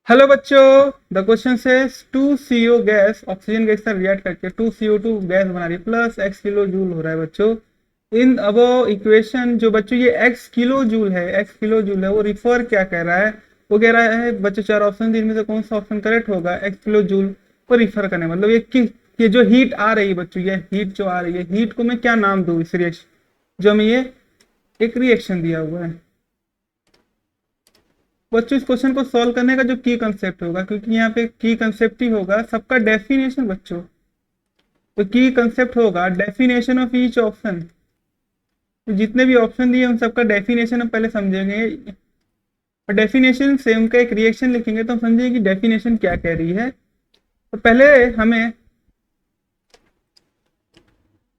Hello बच्चों, the question से two CO gas oxygen gas से रिएक्ट करके टू सीओ टू गैस बना रही है प्लस एक्स किलो जूल हो रहा है बच्चों। इन अब इक्वेशन जो बच्चों ये एक्स किलो जूल है वो रिफर क्या कह रहा है। वो कह रहा है बच्चों चार ऑप्शन इनमें से कौन सा ऑप्शन करेक्ट होगा। एक्स किलो जूल को रिफर करने मतलब ये जो हीट आ रही है बच्चों, ये हीट जो आ रही है हीट को मैं क्या नाम दूँ इस रिएक्शन जो हमें ये एक रिएक्शन दिया हुआ है। बच्चों इस क्वेश्चन को सॉल्व करने का जो की कंसेप्ट होगा, क्योंकि यहाँ पे की कंसेप्ट ही होगा सबका डेफिनेशन बच्चों। तो की कंसेप्ट होगा डेफिनेशन ऑफ ईच ऑप्शन। तो जितने भी ऑप्शन दिए उन सबका डेफिनेशन हम पहले समझेंगे और डेफिनेशन से उनका एक रिएक्शन लिखेंगे तो हम समझेंगे कि डेफिनेशन क्या कह रही है। तो पहले हमें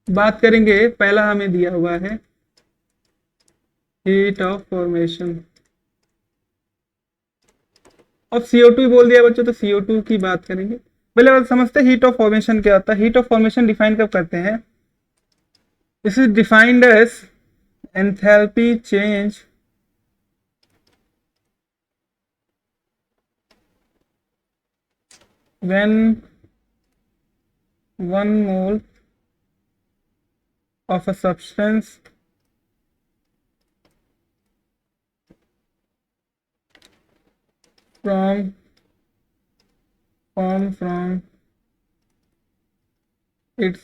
बात करेंगे, पहला हमें दिया हुआ है हीट ऑफ फॉर्मेशन और CO2 ही बोल दिया बच्चों, तो CO2 की बात करेंगे। पहले बात समझते हैं हीट ऑफ फॉर्मेशन क्या होता है। हीट ऑफ फॉर्मेशन डिफाइन कब करते हैं। This is defined as enthalpy change when 1 mole of a substance from from its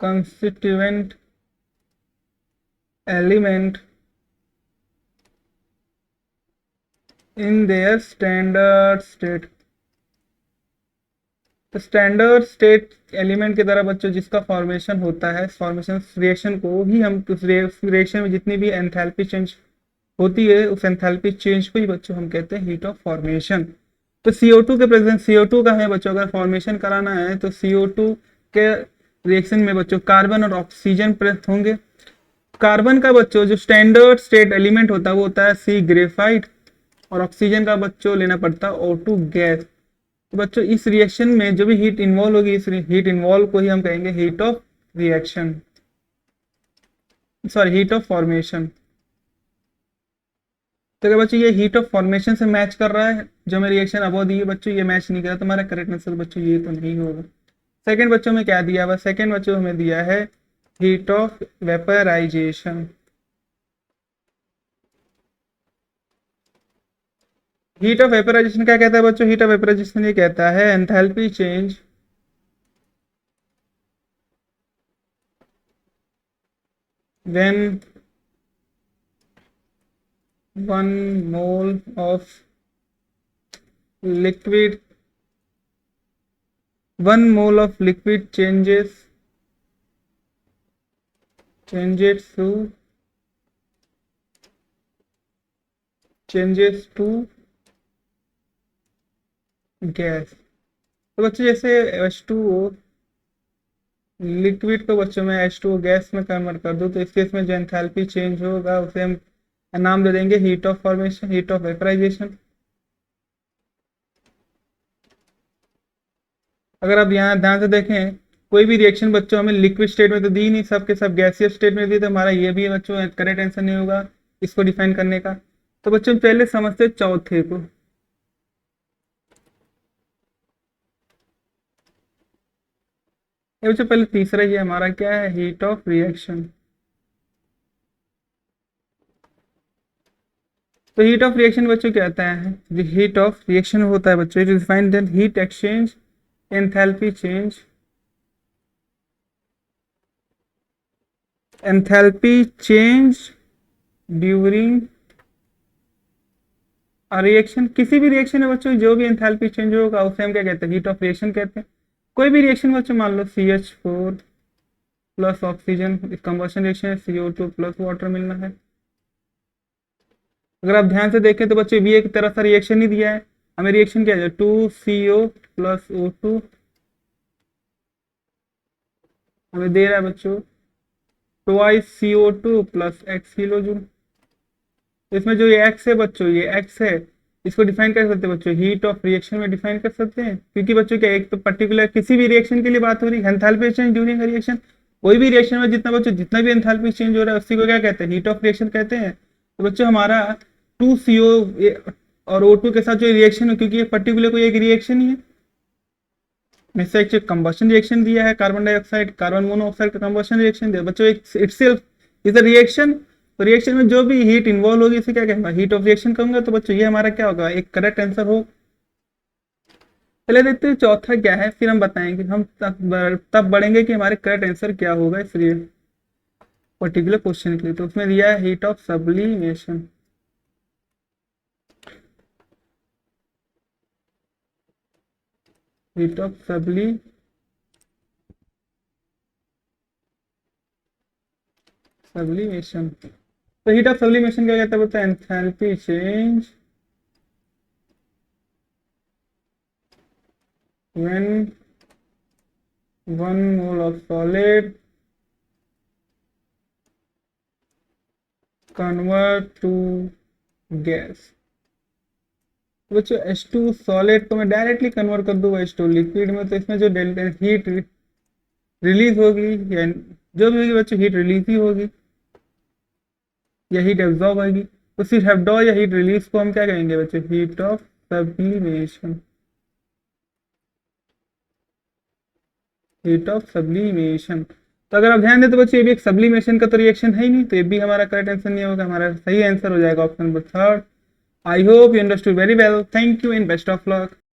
constituent element in their standard state। तो स्टैंडर्ड स्टेट एलिमेंट की तरह बच्चों जिसका फॉर्मेशन होता है, फॉर्मेशन रिएक्शन को ही हम उस रिएक्शन में जितनी भी एंथैल्पी चेंज होती है उस एंथैल्पी चेंज को ही बच्चों हम कहते हैं हीट ऑफ फॉर्मेशन। तो CO2 के प्रेजेंट, CO2 का है बच्चों, अगर फॉर्मेशन कराना है तो CO2 के रिएक्शन में बच्चों कार्बन और ऑक्सीजन प्रेजेंट होंगे। कार्बन का बच्चों जो स्टैंडर्ड स्टेट एलिमेंट होता है वो होता है C ग्रेफाइट और ऑक्सीजन का बच्चों लेना पड़ता है O2 गैस। तो बच्चों इस रिएक्शन में जो भी हीट इन्वॉल्व होगी इस हीट इन्वॉल्व को ही हम कहेंगे heat of reaction, sorry heat of formation. तो अगर बच्चों ये हीट ऑफ फॉर्मेशन से मैच कर रहा है जो हमें रिएक्शन अबो दी है बच्चों, ये मैच नहीं कर रहा तो हमारा करेक्ट आंसर बच्चों ये तो नहीं होगा। सेकंड बच्चों में क्या दिया हुआ, सेकंड बच्चों हमें दिया है heat of vaporisation. Heat of vaporisation क्या कहता है बच्चों, हीट ऑफ वेपराइजेशन ये कहता है enthalpy change when 1 mole of liquid 1 mole of liquid changes to gas. तो बच्चों जैसे H2O लिक्विड को बच्चों में H2O गैस में कन्वर्ट कर दूं तो इस केस में जो एंथैल्पी चेंज होगा उसे हम नाम दे देंगे heat of formation, heat of vaporisation. अगर आप यहाँ ध्यान से देखें कोई भी रिएक्शन बच्चों हमें लिक्विड स्टेट में तो दी नहीं, सब के सब गैसियस स्टेट में दी, तो हमारा ये भी बच्चों करेक्ट आंसर नहीं होगा इसको डिफाइन करने का। तो बच्चों पहले समझते चौथे को। ये बच्चों पहले तीसरा ये हमारा क्या है हीट ऑफ रिएक्शन। तो हीट ऑफ रिएक्शन बच्चों क्या आता है, जो हीट ऑफ रिएक्शन होता है बच्चों it is defined that heat exchange enthalpy change during reaction. किसी भी रिएक्शन है बच्चों जो भी एंथैल्पी चेंज होगा उसे हम क्या कहते हैं हीट ऑफ रिएक्शन कहते हैं। कोई भी रिएक्शन बच्चों मान लो CH4 plus oxygen combustion reaction है, CO2 प्लस वाटर मिलना है। अगर आप ध्यान से देखें तो बच्चों भी एक तरह सा रिएक्शन ही दिया है, हमें रिएक्शन क्या है 2CO प्लस O2 हमें दे रहा है बच्चों twice CO2 plus x kilo joule. इसमें जो ये x है बच्चों, ये x है इसको डिफाइन कर सकते हैं बच्चों हीट ऑफ रिएक्शन में डिफाइन कर सकते हैं, क्योंकि बच्चों क्या एक तो पर्टिकुलर किसी भी रिएक्शन के लिए बात हो रही है एंथैल्पी चेंज ड्यूरिंग रिएक्शन। कोई भी रिएक्शन में जितना बच्चों जितना भी एंथैल्पी चेंज हो रहा है उसी को क्या कहते हैं हीट ऑफ रिएक्शन कहते हैं। तो बच्चों हमारा 2CO और O2 के साथ जो रिएक्शन है, क्योंकि ये पर्टिकुलर कोई एक रिएक्शन ही है, इससे एक कंबशन रिएक्शन दिया है, कार्बन डाइऑक्साइड कार्बन मोनोऑक्साइड का कंबशन रिएक्शन दिया बच्चों, एक इटसेल्फ इज अ रिएक्शन। तो रिएक्शन में जो भी हीट इन्वॉल्व होगी इसे क्या कहूंगा, हीट ऑफ रिएक्शन कहूंगा। तो बच्चों ये हमारा क्या होगा, एक करेक्ट आंसर हो। पहले देखते हैं चौथा क्या है, फिर हम बताएंगे, हम तब बढ़ेंगे कि हमारे करेक्ट आंसर क्या होगा इस पर्टिकुलर क्वेश्चन के लिए। तो उसमें दिया है heat of sublimation. Heat of sublimation. तो हीट ऑफ सब्लिमेशन क्या कहता है, बोलते हैं enthalpy change when 1 mole of solid convert to gas। बच्चों H2 सॉलिड को मैं डायरेक्टली कन्वर्ट कर दूंगा H2 लिक्विड में, तो इसमें जो डेल्टा हीट रिलीज होगी या जो भी होगी बच्चों, हीट रिलीज ही होगी या हीट एब्जॉर्ब होगी। तो सिर्फ एब्जॉर्ब या हीट रिलीज को हम क्या कहेंगे बच्चों, heat of sublimation. Heat of sublimation. तो अगर आप ध्यान दें तो बच्चों ये भी एक सब्लिमेशन का तो रिएक्शन है ही नहीं, तो ये भी हमारा करेक्ट आंसर नहीं होगा, हमारा सही आंसर हो जाएगा option number 3rd। I hope you understood very well, thank you and best of luck.